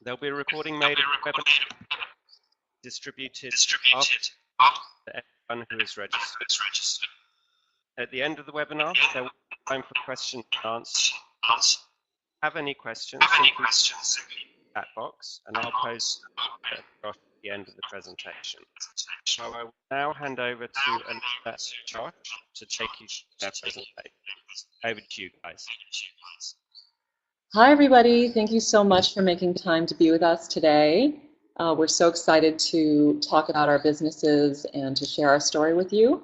There'll be a recording made of the webinar distributed after to everyone who is registered. At the end of the webinar, there will be time for questions and answers. If you have any questions, simply chat box, and I'll post at the end of the presentation. So I will now hand over to Atta and Josh to take you through their presentation. Over to you guys. Hi everybody, thank you so much for making time to be with us today. We're so excited to talk about our businesses and to share our story with you.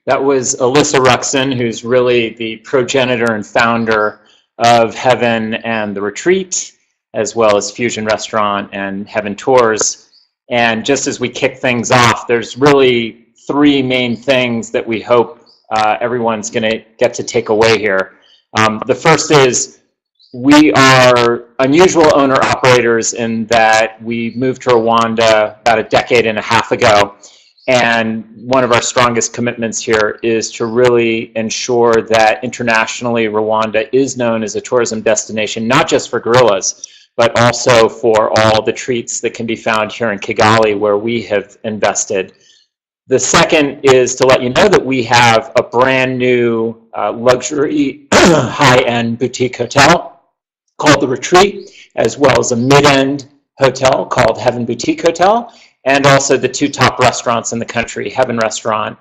That was Alyssa Ruxin, who's really the progenitor and founder of Heaven and the Retreat, as well as Fusion Restaurant and Heaven Tours. And just as we kick things off, there's really three main things that we hope everyone's going to get to take away here. The first is we are unusual owner-operators in that we moved to Rwanda about a decade and a half ago. And one of our strongest commitments here is to really ensure that internationally Rwanda is known as a tourism destination, not just for gorillas, but also for all the treats that can be found here in Kigali, where we have invested. The second is to let you know that we have a brand new luxury high-end boutique hotel called The Retreat, as well as a mid-end hotel called Heaven Boutique Hotel, and also the two top restaurants in the country, Heaven Restaurant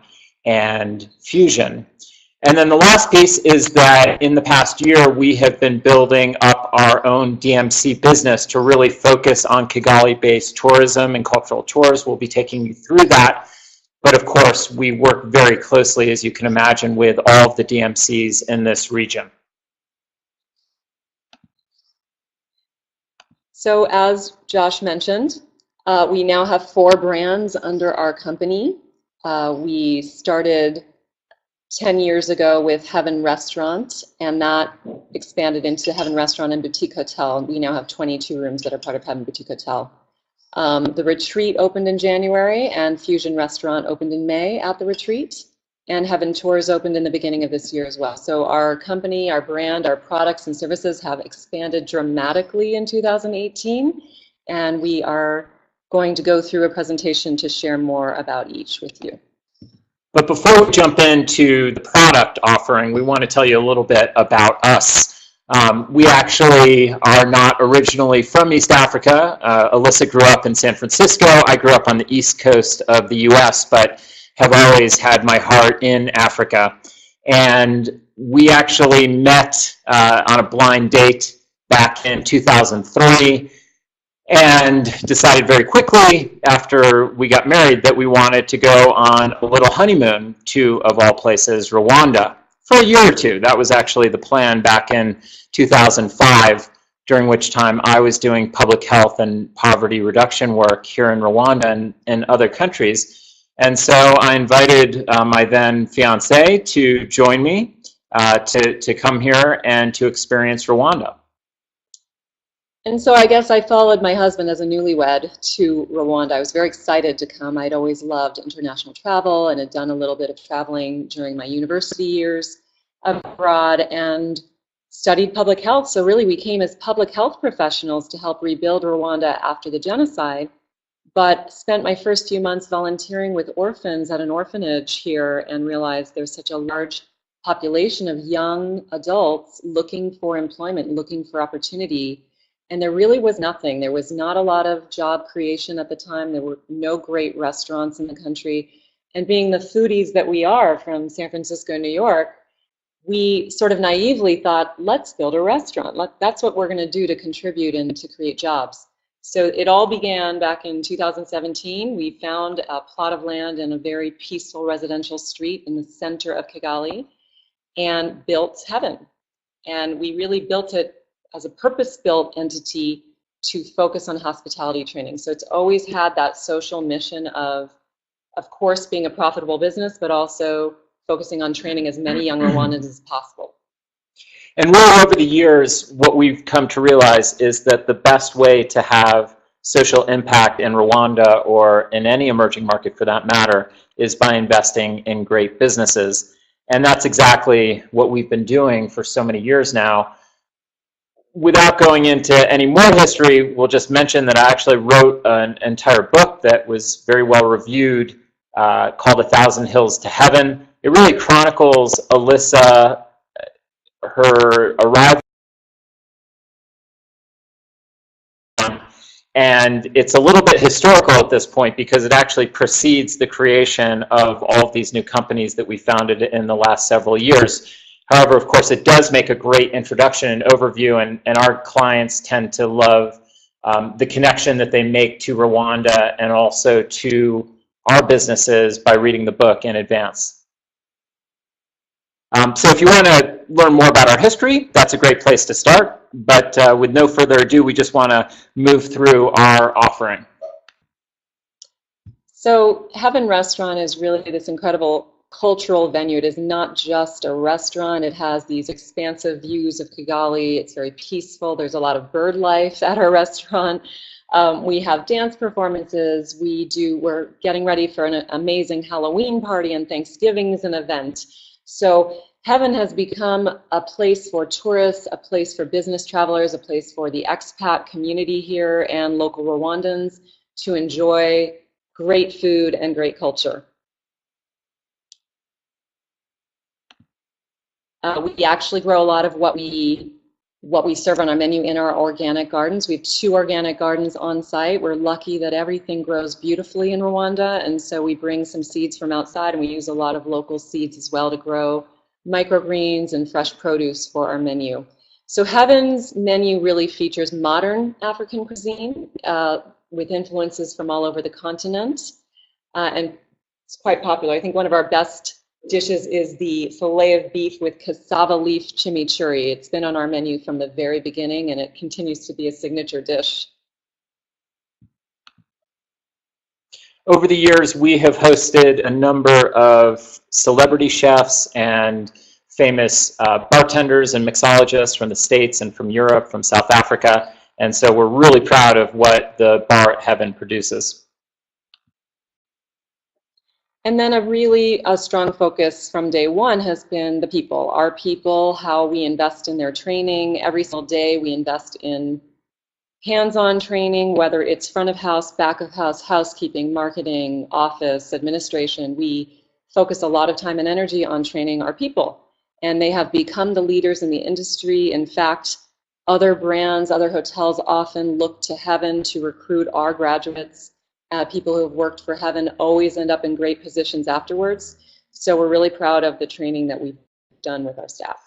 and Fusion. And then the last piece is that in the past year, we have been building up our own DMC business to really focus on Kigali-based tourism and cultural tours. We'll be taking you through that. But of course, we work very closely, as you can imagine, with all of the DMCs in this region. So as Josh mentioned, we now have 4 brands under our company. We started 10 years ago with Heaven Restaurant, and that expanded into Heaven Restaurant and Boutique Hotel. We now have 22 rooms that are part of Heaven Boutique Hotel. The Retreat opened in January, and Fusion Restaurant opened in May at the Retreat, and Heaven Tours opened in the beginning of this year as well. So our company, our brand, our products and services have expanded dramatically in 2018, and we are going to go through a presentation to share more about each with you. But before we jump into the product offering, we want to tell you a little bit about us. We actually are not originally from East Africa. Alyssa grew up in San Francisco. I grew up on the East Coast of the US, but have always had my heart in Africa. And we actually met on a blind date back in 2003 and decided very quickly after we got married that we wanted to go on a little honeymoon to, of all places, Rwanda for a year or two. That was actually the plan back in 2005, during which time I was doing public health and poverty reduction work here in Rwanda and other countries. And so I invited my then fiance to join me to come here and to experience Rwanda. And so I guess I followed my husband as a newlywed to Rwanda. I was very excited to come. I'd always loved international travel and had done a little bit of traveling during my university years abroad and studied public health. So really we came as public health professionals to help rebuild Rwanda after the genocide, but spent my first few months volunteering with orphans at an orphanage here and realized there's such a large population of young adults looking for employment, looking for opportunity. And there really was nothing. There was not a lot of job creation at the time. There were no great restaurants in the country. And being the foodies that we are from San Francisco, New York, we sort of naively thought, let's build a restaurant. That's what we're going to do to contribute and to create jobs. So it all began back in 2017. We found a plot of land in a very peaceful residential street in the center of Kigali and built Heaven. And we really built it as a purpose-built entity to focus on hospitality training. So it's always had that social mission of course, being a profitable business, but also focusing on training as many young Rwandans as possible. And really over the years, what we've come to realize is that the best way to have social impact in Rwanda or in any emerging market for that matter is by investing in great businesses. And that's exactly what we've been doing for so many years now. without going into any more history, we'll just mention that I actually wrote an entire book that was very well reviewed called 1,000 Hills to Heaven. It really chronicles Alyssa, her arrival, and it's a little bit historical at this point because it actually precedes the creation of all of these new companies that we founded in the last several years. However, of course, it does make a great introduction and overview, and our clients tend to love the connection that they make to Rwanda and also to our businesses by reading the book in advance. So if you want to learn more about our history, that's a great place to start. But with no further ado, we just want to move through our offering. So Heaven Restaurant is really this incredible cultural venue. It is not just a restaurant. It has these expansive views of Kigali. It's very peaceful. There's a lot of bird life at our restaurant. We have dance performances. We're getting ready for an amazing Halloween party, and Thanksgiving is an event. So Heaven has become a place for tourists, a place for business travelers, a place for the expat community here and local Rwandans to enjoy great food and great culture. We actually grow a lot of what we serve on our menu in our organic gardens. We have 2 organic gardens on site. We're lucky that everything grows beautifully in Rwanda, and so we bring some seeds from outside, and we use a lot of local seeds as well to grow microgreens and fresh produce for our menu. So Heaven's menu really features modern African cuisine with influences from all over the continent, and it's quite popular. I think one of our best dishes is the filet of beef with cassava leaf chimichurri. It's been on our menu from the very beginning, and it continues to be a signature dish. Over the years, we have hosted a number of celebrity chefs and famous bartenders and mixologists from the States and from Europe, from South Africa, and so we're really proud of what the bar at Heaven produces. And then a strong focus from day one has been the people. Our people, how we invest in their training. Every single day we invest in hands-on training, whether it's front of house, back of house, housekeeping, marketing, office, administration. We focus a lot of time and energy on training our people. And they have become the leaders in the industry. In fact, other brands, other hotels often look to Heaven to recruit our graduates. People who have worked for Heaven always end up in great positions afterwards. So we're really proud of the training that we've done with our staff.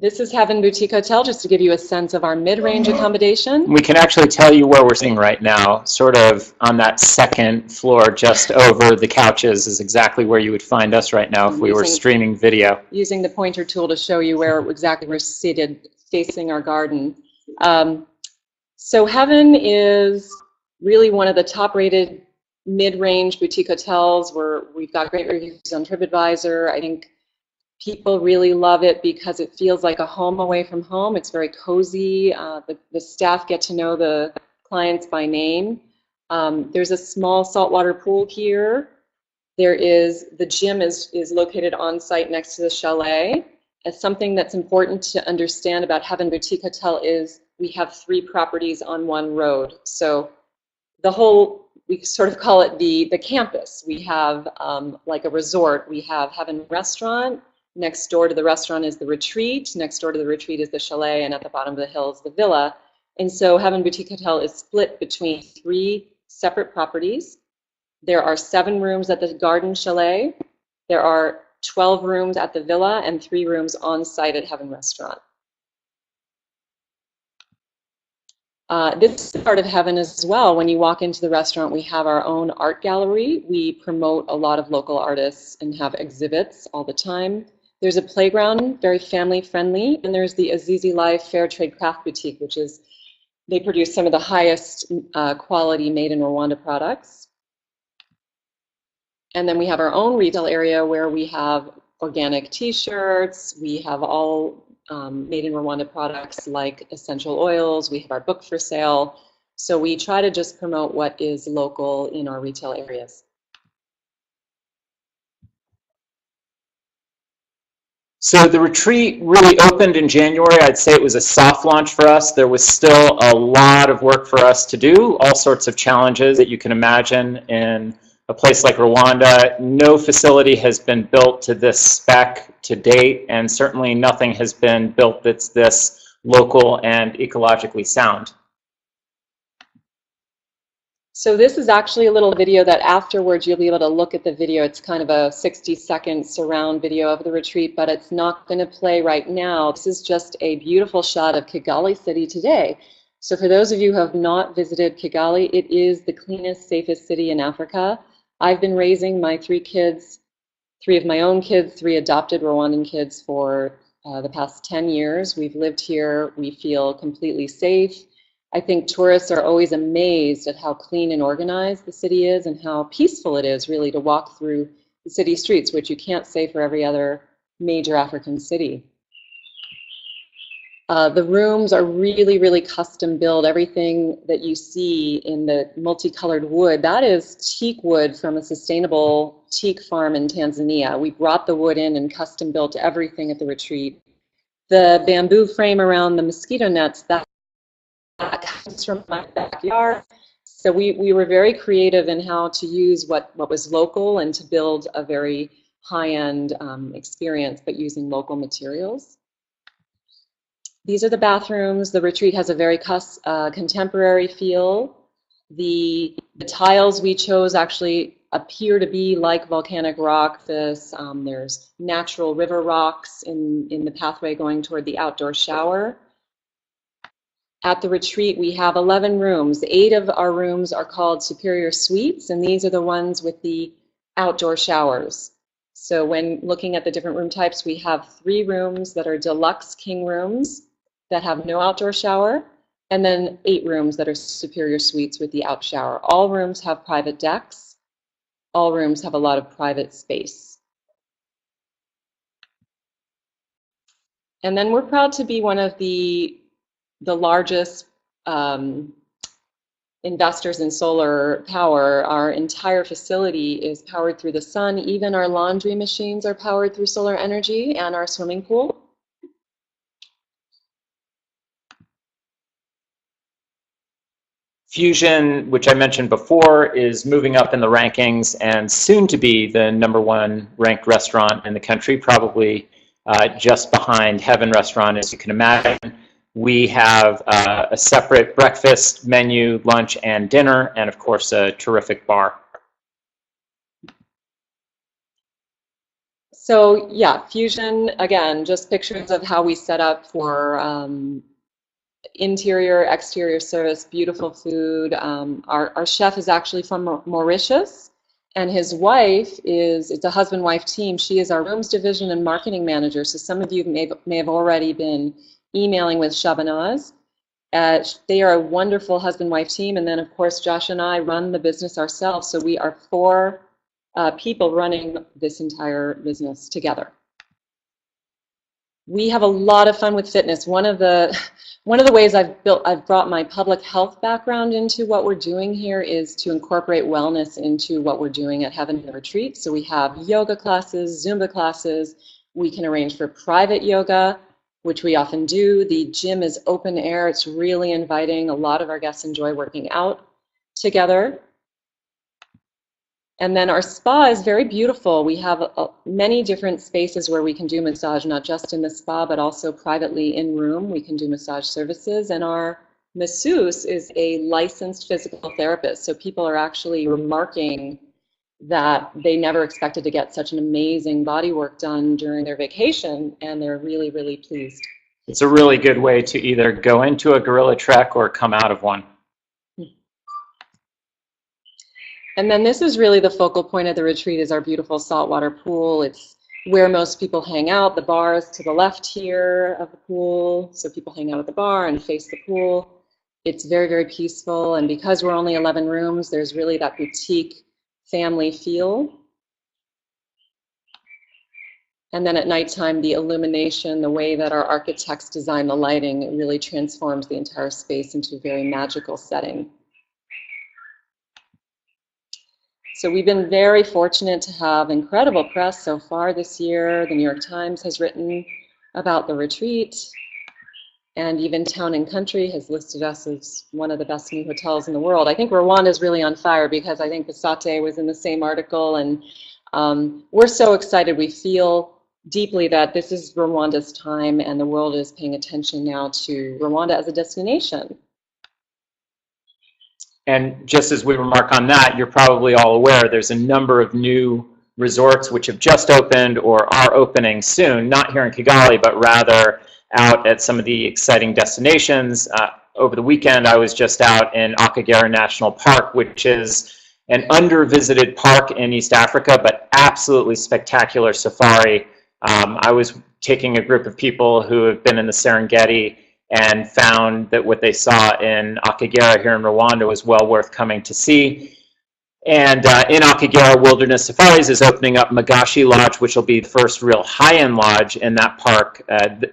This is Heaven Boutique Hotel, just to give you a sense of our mid-range accommodation. We can actually tell you where we're sitting right now, sort of on that second floor, just over the couches is exactly where you would find us right now if we were streaming video. Using the pointer tool to show you where exactly we're seated, facing our garden. So Heaven is really one of the top-rated mid-range boutique hotels where we've got great reviews on TripAdvisor. I think people really love it because it feels like a home away from home. It's very cozy. The staff get to know the clients by name. There's a small saltwater pool here. The gym is located on site next to the chalet. And something that's important to understand about Heaven Boutique Hotel is we have 3 properties on one road. So we sort of call it the campus. We have like a resort. We have Heaven Restaurant. Next door to the restaurant is the retreat. Next door to the retreat is the chalet, and at the bottom of the hill is the villa. And so Heaven Boutique Hotel is split between 3 separate properties. There are 7 rooms at the garden chalet. There are 12 rooms at the villa and 3 rooms on site at Heaven Restaurant. This is part of Heaven as well. When you walk into the restaurant, we have our own art gallery. We promote a lot of local artists and have exhibits all the time. There's a playground, very family friendly, and there's the Azizi Life Fair Trade Craft Boutique, which is, they produce some of the highest quality made in Rwanda products. And then we have our own retail area where we have organic t-shirts, we have all made in Rwanda products like essential oils, we have our book for sale. So we try to just promote what is local in our retail areas. So the retreat really opened in January. I'd say it was a soft launch for us. There was still a lot of work for us to do, all sorts of challenges that you can imagine in a place like Rwanda. No facility has been built to this spec to date, and certainly nothing has been built that's this local and ecologically sound. So this is actually a little video that afterwards you'll be able to look at the video. It's kind of a 60-second surround video of the retreat, but it's not going to play right now. This is just a beautiful shot of Kigali city today. So for those of you who have not visited Kigali, it is the cleanest, safest city in Africa. I've been raising my 3 kids, 3 of my own kids, 3 adopted Rwandan kids for the past 10 years. We've lived here. We feel completely safe. I think tourists are always amazed at how clean and organized the city is and how peaceful it is really to walk through the city streets, which you can't say for every other major African city. The rooms are really, really custom built. Everything that you see in the multicolored wood, that is teak wood from a sustainable teak farm in Tanzania. We brought the wood in and custom built everything at the retreat. The bamboo frame around the mosquito nets, that comes from my backyard. So we were very creative in how to use what was local and to build a very high-end experience, but using local materials. These are the bathrooms. The retreat has a very contemporary feel. The tiles we chose actually appear to be like volcanic rock. There's natural river rocks in the pathway going toward the outdoor shower. At the retreat, we have 11 rooms. 8 of our rooms are called superior suites, and these are the ones with the outdoor showers. So when looking at the different room types, we have 3 rooms that are deluxe king rooms that have no outdoor shower, and then 8 rooms that are superior suites with the out shower. All rooms have private decks. All rooms have a lot of private space. And then we're proud to be one of the largest investors in solar power. Our entire facility is powered through the sun. Even our laundry machines are powered through solar energy, and our swimming pool. Fusion, which I mentioned before, is moving up in the rankings and soon to be the #1 ranked restaurant in the country, probably just behind Heaven Restaurant, as you can imagine. We have a separate breakfast menu, lunch, and dinner, and of course a terrific bar. So yeah, Fusion, again, just pictures of how we set up for interior, exterior service, beautiful food. Our chef is actually from Mauritius, and his wife it's a husband-wife team. She is our rooms division and marketing manager, so some of you may have already been emailing with Shabanaz. They are a wonderful husband-wife team, and then of course Josh and I run the business ourselves, so we are 4 people running this entire business together. We have a lot of fun with fitness. One of the ways I've brought my public health background into what we're doing here is to incorporate wellness into what we're doing at Heaven and Retreat. So we have yoga classes, Zumba classes. We can arrange for private yoga, which we often do. The gym is open air. It's really inviting. A lot of our guests enjoy working out together. And then our spa is very beautiful. We have many different spaces where we can do massage, not just in the spa, but also privately in room. We can do massage services. And our masseuse is a licensed physical therapist. So people are actually remarking that they never expected to get such an amazing body work done during their vacation, and they're really, really pleased. It's a really good way to either go into a gorilla trek or come out of one. And then this is really the focal point of the retreat, is our beautiful saltwater pool. It's where most people hang out. The bar is to the left here of the pool, so people hang out at the bar and face the pool. It's very, very peaceful, and because we're only 11 rooms, there's really that boutique family feel. And then at nighttime, the illumination, the way that our architects design the lighting, it really transforms the entire space into a very magical setting. So we've been very fortunate to have incredible press so far this year. The New York Times has written about the retreat, and even Town and Country has listed us as one of the best new hotels in the world. I think Rwanda is really on fire because I think the Satay was in the same article, and we're so excited. We feel deeply that this is Rwanda's time, and the world is paying attention now to Rwanda as a destination. And just as we remark on that, you're probably all aware there's a number of new resorts which have just opened or are opening soon, not here in Kigali, but rather out at some of the exciting destinations. Over the weekend, I was just out in Akagera National Park, which is an under-visited park in East Africa, but absolutely spectacular safari. I was taking a group of people who have been in the Serengeti and found that what they saw in Akagera here in Rwanda was well worth coming to see. And in Akagera, Wilderness Safaris is opening up Magashi Lodge, which will be the first real high-end lodge in that park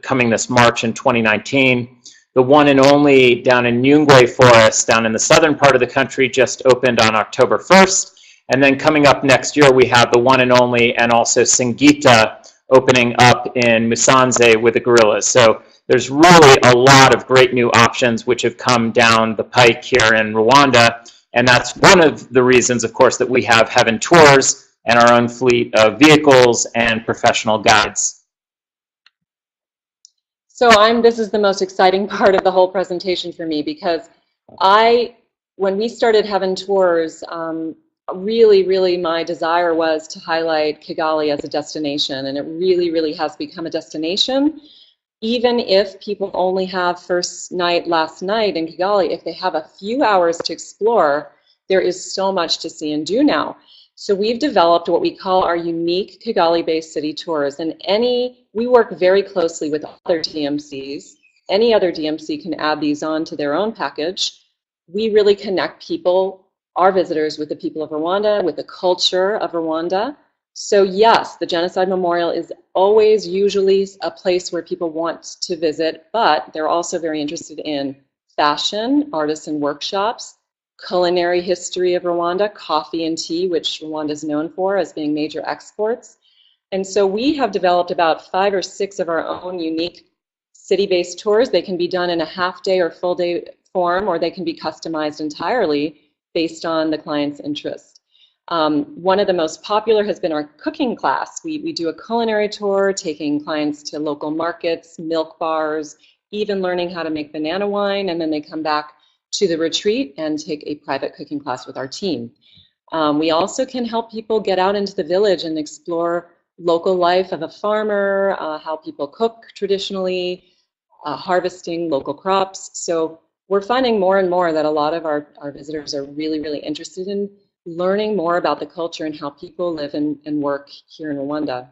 coming this March in 2019. The one and only down in Nyungwe Forest, down in the southern part of the country, just opened on October 1st. And then coming up next year, we have the one and only and also Singita opening up in Musanze with the gorillas. So there's really a lot of great new options which have come down the pike here in Rwanda. And that's one of the reasons, of course, that we have Heaven Tours and our own fleet of vehicles and professional guides. So this is the most exciting part of the whole presentation for me, because when we started Heaven Tours, really my desire was to highlight Kigali as a destination, and it really has become a destination. Even if people only have last night in Kigali, if they have a few hours to explore, there is so much to see and do now. So we've developed what we call our unique Kigali-based city tours, and we work very closely with other DMCs. Any other DMC can add these on to their own package. We really connect people, our visitors, with the people of Rwanda, with the culture of Rwanda. So yes, the Genocide Memorial is always usually a place where people want to visit, but they're also very interested in fashion, artisan workshops, culinary history of Rwanda, coffee and tea, which Rwanda is known for as being major exports. And so we have developed about 5 or 6 of our own unique city-based tours. They can be done in a half-day or full-day form, or they can be customized entirely based on the client's interest. One of the most popular has been our cooking class. We do a culinary tour, taking clients to local markets, milk bars, even learning how to make banana wine, and then they come back to the retreat and take a private cooking class with our team. We also can help people get out into the village and explore local life of a farmer, how people cook traditionally, harvesting local crops. So we're finding more and more that a lot of our visitors are really interested in learning more about the culture and how people live and work here in Rwanda.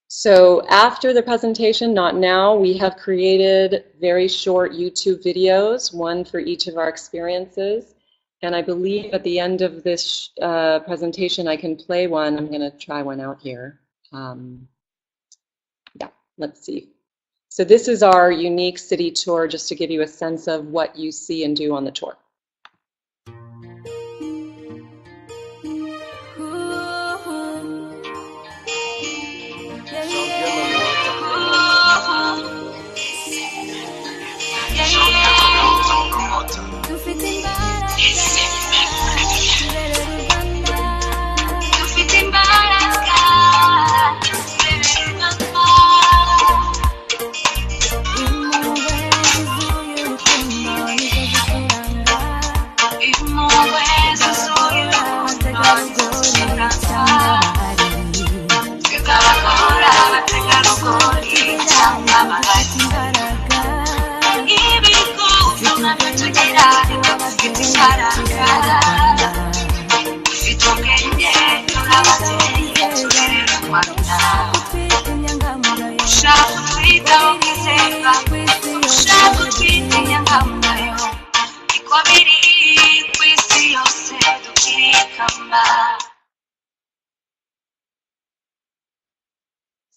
So after the presentation, not now, we have created very short YouTube videos, one for each of our experiences. And I believe at the end of this presentation, I can play one. I'm going to try one out here. Yeah, let's see. So this is our unique city tour, just to give you a sense of what you see and do on the tour.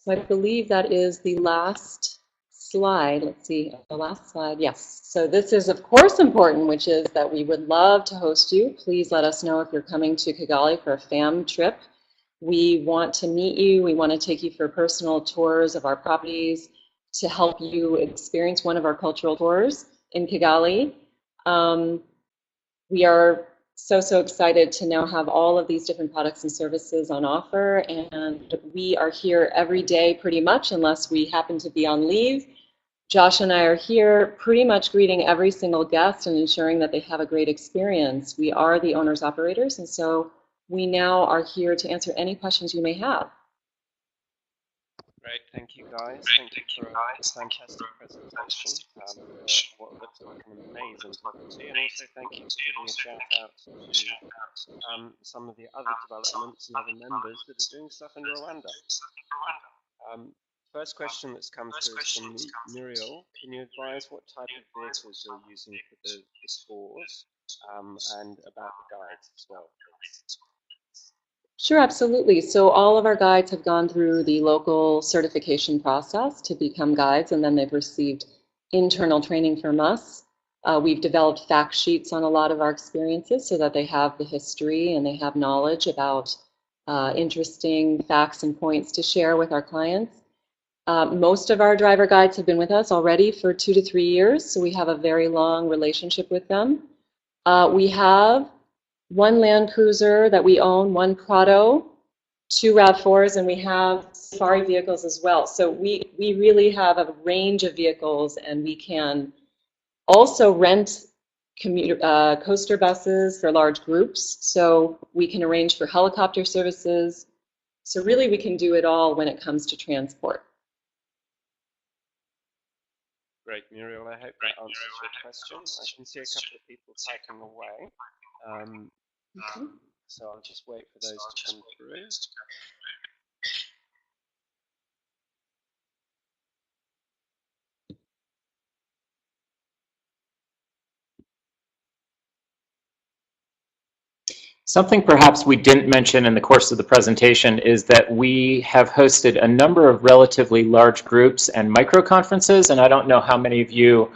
So I believe that is the last slide, let's see, the last slide, yes. So this is of course important, which is that we would love to host you. Please let us know if you're coming to Kigali for a fam trip. We want to meet you. We want to take you for personal tours of our properties to help you experience one of our cultural tours in Kigali. We are so excited to now have all of these different products and services on offer, and we are here every day pretty much, unless we happen to be on leave. Josh and I are here pretty much greeting every single guest and ensuring that they have a great experience. We are the owners operators, and so we now are here to answer any questions you may have. Great, thank you guys. Thank you for a fantastic presentation. What looks like an amazing property, and also thank you for giving a shout out to some of the other developments and other members that are doing stuff in Rwanda. First question that's come through is from Muriel. Can you advise what type of vehicles you're using for the tours and about the guides as well, please? Sure, absolutely. So all of our guides have gone through the local certification process to become guides, and then they've received internal training from us. We've developed fact sheets on a lot of our experiences so that they have the history and they have knowledge about interesting facts and points to share with our clients. Most of our driver guides have been with us already for 2 to 3 years, so we have a very long relationship with them. We have 1 Land Cruiser that we own, 1 Prado, 2 RAV4s, and we have safari vehicles as well. So we really have a range of vehicles, and we can also rent coaster buses for large groups. So we can arrange for helicopter services. So really we can do it all when it comes to transport. Great, Muriel, I hope that answers your question. I can see a couple of people typing away. So I'll just wait for those to come through. Something perhaps we didn't mention in the course of the presentation is that we have hosted a number of relatively large groups and micro conferences, and I don't know how many of you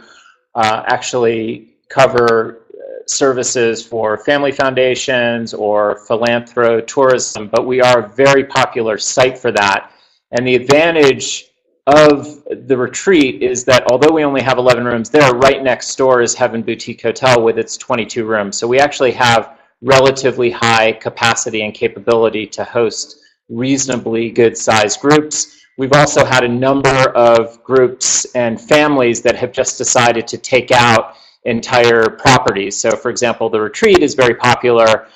actually cover services for family foundations or philanthrotourism, but we are a very popular site for that. And the advantage of the retreat is that although we only have 11 rooms there, right next door is Heaven Boutique Hotel with its 22 rooms. So we actually have relatively high capacity and capability to host reasonably good sized groups. We've also had a number of groups and families that have just decided to take out entire properties. So for example, the retreat is very popular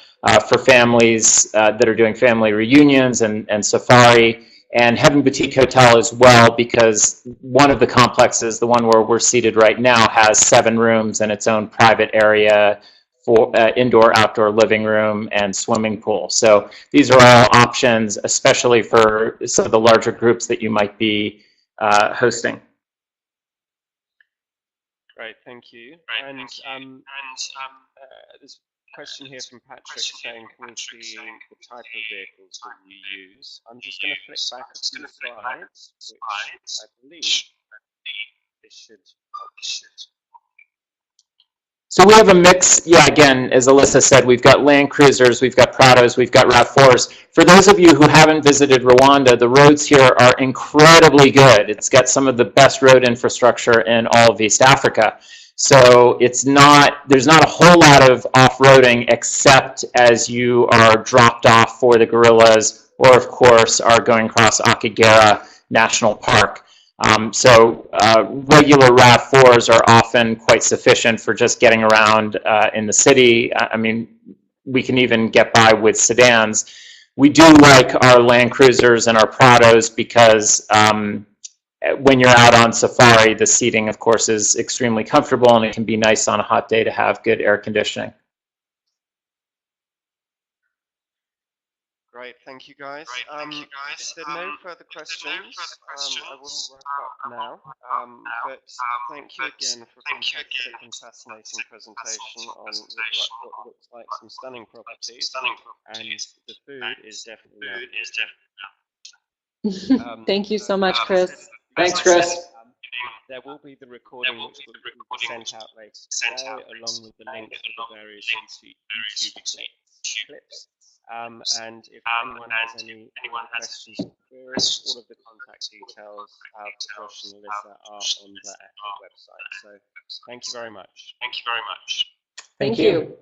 for families that are doing family reunions and safari, and Heaven Boutique Hotel as well, because one of the complexes, the one where we're seated right now, has 7 rooms and its own private area for indoor, outdoor living room and swimming pool. So these are all options, especially for some of the larger groups that you might be hosting. Great, thank you. And there's a question here from Patrick saying, can we see the type of vehicles that you use? I'm just going to flick back a few slides, which I believe this should. So we have a mix, yeah, again, as Alyssa said, we've got Land Cruisers, we've got Prados, we've got RAV4s. For those of you who haven't visited Rwanda, the roads here are incredibly good. It's got some of the best road infrastructure in all of East Africa. So there's not a whole lot of off-roading except as you are dropped off for the gorillas, or of course are going across Akagera National Park. Regular RAV4s are often quite sufficient for just getting around in the city. I mean, we can even get by with sedans. We do like our Land Cruisers and our Prados because when you're out on safari, the seating, of course, is extremely comfortable, and it can be nice on a hot day to have good air conditioning. Great, thank you guys. If there are no further questions, I will wrap up now. But thank you again for a fantastic and fascinating presentation on what looks like some stunning properties, and the food is definitely Thank you so much, Chris. Thanks, Chris. there will be the recording which will be sent out later today, along with the links to the various YouTube clips. And if anyone has any questions or queries, all of the contact details for Josh and Alyssa are on the website. So thank you very much. Thank you.